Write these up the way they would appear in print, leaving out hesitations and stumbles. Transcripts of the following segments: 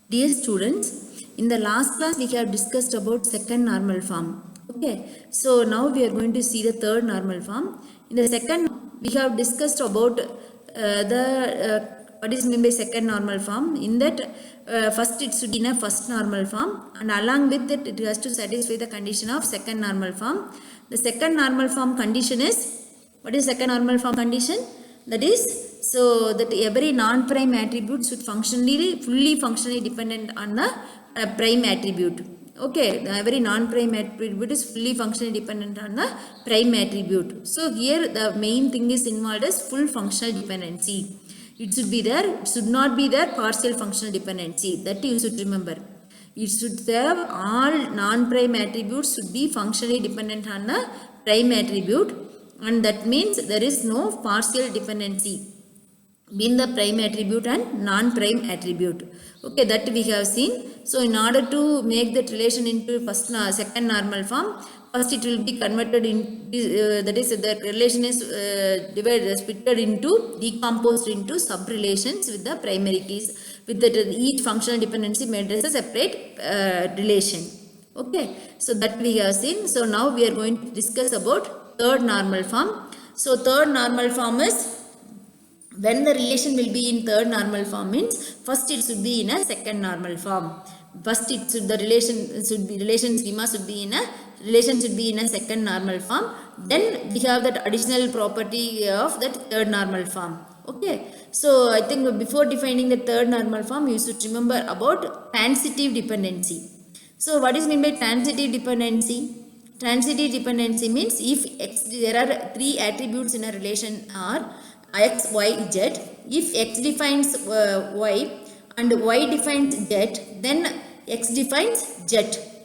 Dear students, in the last class we have discussed about second normal form. Okay, so now we are going to see the third normal form. In the second, we have discussed about what is meant by second normal form. In that, first it should be in a first normal form, and along with it, it has to satisfy the condition of second normal form. The second normal form condition is, what is second normal form condition? That is, so that every non-prime attribute should fully functionally dependent on the prime attribute. Okay, every non-prime attribute is fully functionally dependent on the prime attribute. So here the main thing is involved as full functional dependency. It should be there, it should not be there partial functional dependency. That you should remember. It should have all non-prime attributes should be functionally dependent on the prime attribute, and that means there is no partial dependency between the prime attribute and non-prime attribute. Okay, that we have seen. So in order to make that relation into second normal form, first it will be converted in that is the relation is decomposed into sub relations with the primary keys, with that each functional dependency made as a separate relation. Okay, so that we have seen. So now we are going to discuss about third normal form. So third normal form is, when the relation will be in third normal form means first it should be in a second normal form. First the relation schema should be in a second normal form. Then we have that additional property of that third normal form. Okay, so I think before defining the third normal form, you should remember about transitive dependency. So what is meant by transitive dependency? Transitive dependency means if there are three attributes in a relation are x, y, z. If x defines y and y defines z, then x defines z.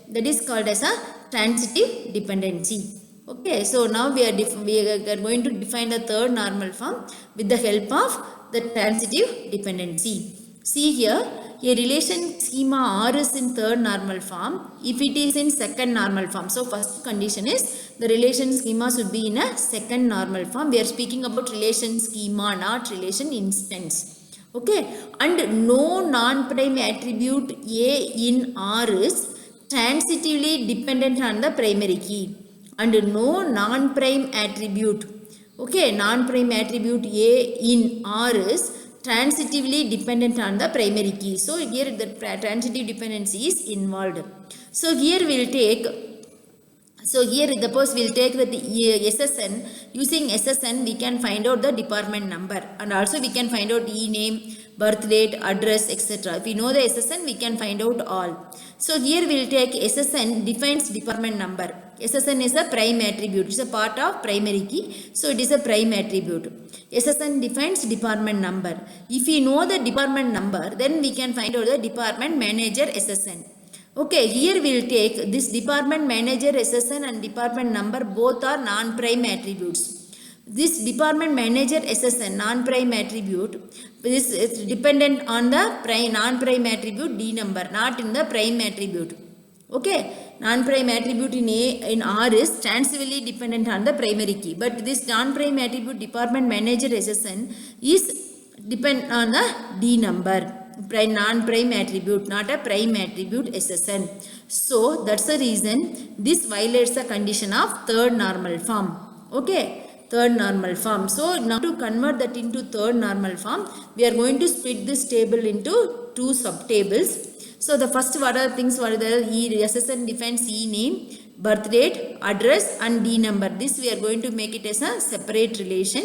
That is called as a transitive dependency. Okay, so now we are going to define the third normal form with the help of the transitive dependency. See here, a relation schema R is in third normal form if it is in second normal form. So first condition is the relation schema should be in a second normal form. We are speaking about relation schema, not relation instance. Okay, and no non-prime attribute A in R is transitively dependent on the primary key, and no non-prime attribute, okay, non-prime attribute A in R is transitively dependent on the primary key. So here the transitive dependency is involved. So here we will take, suppose we will take the SSN. Using SSN we can find out the department number, and also we can find out name, birth date, address, etc. If we know the SSN, we can find out all. So here we will take SSN defines department number. SSN is a prime attribute. It is a part of primary key. So it is a prime attribute. SSN defines department number. If we know the department number, then we can find out the department manager SSN. Okay, here we will take this department manager SSN and department number, both are non-prime attributes. This department manager SSN non-prime attribute, this is dependent on the non-prime attribute D number, not in the prime attribute. Okay, non-prime attribute in R is transitively dependent on the primary key, but this non-prime attribute department manager SSN is dependent on the D number, non-prime attribute, not a prime attribute SSN. So that's the reason this violates the condition of third normal form. Okay, third normal form. So now to convert that into third normal form, we are going to split this table into two subtables. So the first what are things what are there? SSN defines name, birth date, address and D number. This we are going to make it as a separate relation.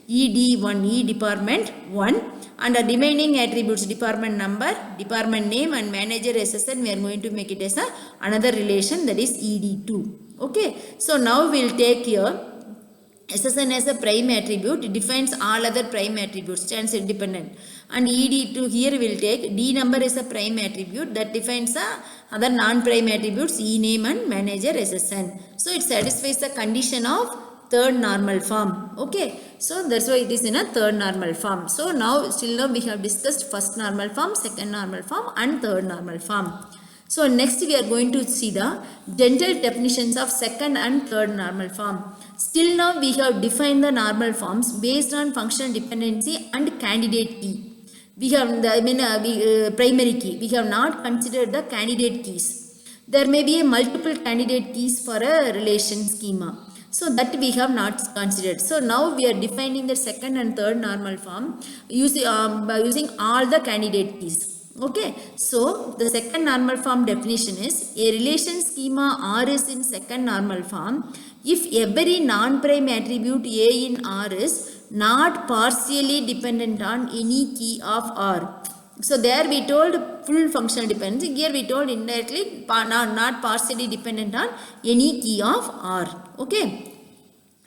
ED1, department 1, and the remaining attributes department number, department name and manager SSN, we are going to make it as another relation, that is ED2. Okay, so now we will take here SSN as a prime attribute. It defines all other prime attributes, chance independent. And ED2 here we will take D number is a prime attribute that defines other non-prime attributes name and manager SSN. So it satisfies the condition of third normal form. Okay, so that's why it is in a third normal form. So now we have discussed first normal form, second normal form and third normal form. So next we are going to see the general definitions of second and third normal form. Still now we have defined the normal forms based on functional dependency and candidate key. we have the primary key. We have not considered the candidate keys. There may be a multiple candidate keys for a relation schema. So that we have not considered. So now we are defining the second and third normal form by using all the candidate keys. Okay, so the second normal form definition is a relation schema R is in second normal form if every non-prime attribute A in R is not partially dependent on any key of R. So there we told full functional dependency, here we told indirectly not partially dependent on any key of R. Okay.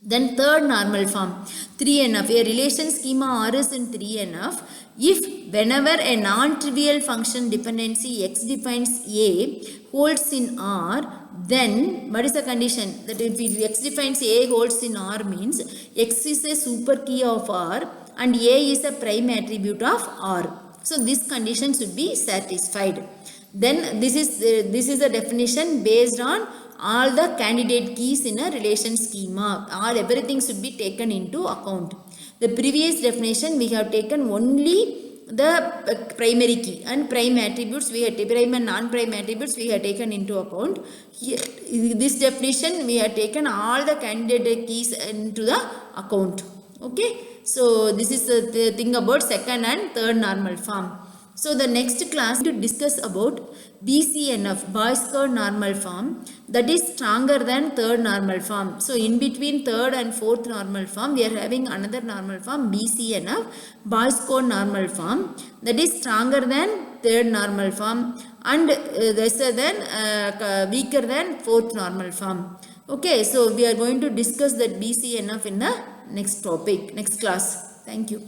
Then third normal form 3NF, a relation schema R is in 3NF if whenever a non-trivial function dependency X defines A holds in R, then what is the condition? That if X defines A holds in R means X is a super key of R and A is a prime attribute of R. So this condition should be satisfied. Then this is a definition based on all the candidate keys in a relation schema. Everything should be taken into account. The previous definition we have taken only the primary key and prime attributes, prime and non-prime attributes we have taken into account. Here, this definition we have taken all the candidate keys into the account. Okay. So this is the thing about second and third normal form. So the next class to discuss about BCNF, Boyce Codd normal form, that is stronger than third normal form. So in between third and fourth normal form, we are having another normal form BCNF, Boyce Codd normal form, that is stronger than third normal form and lesser than weaker than fourth normal form. Okay, so we are going to discuss that BCNF in the next topic, next class. Thank you.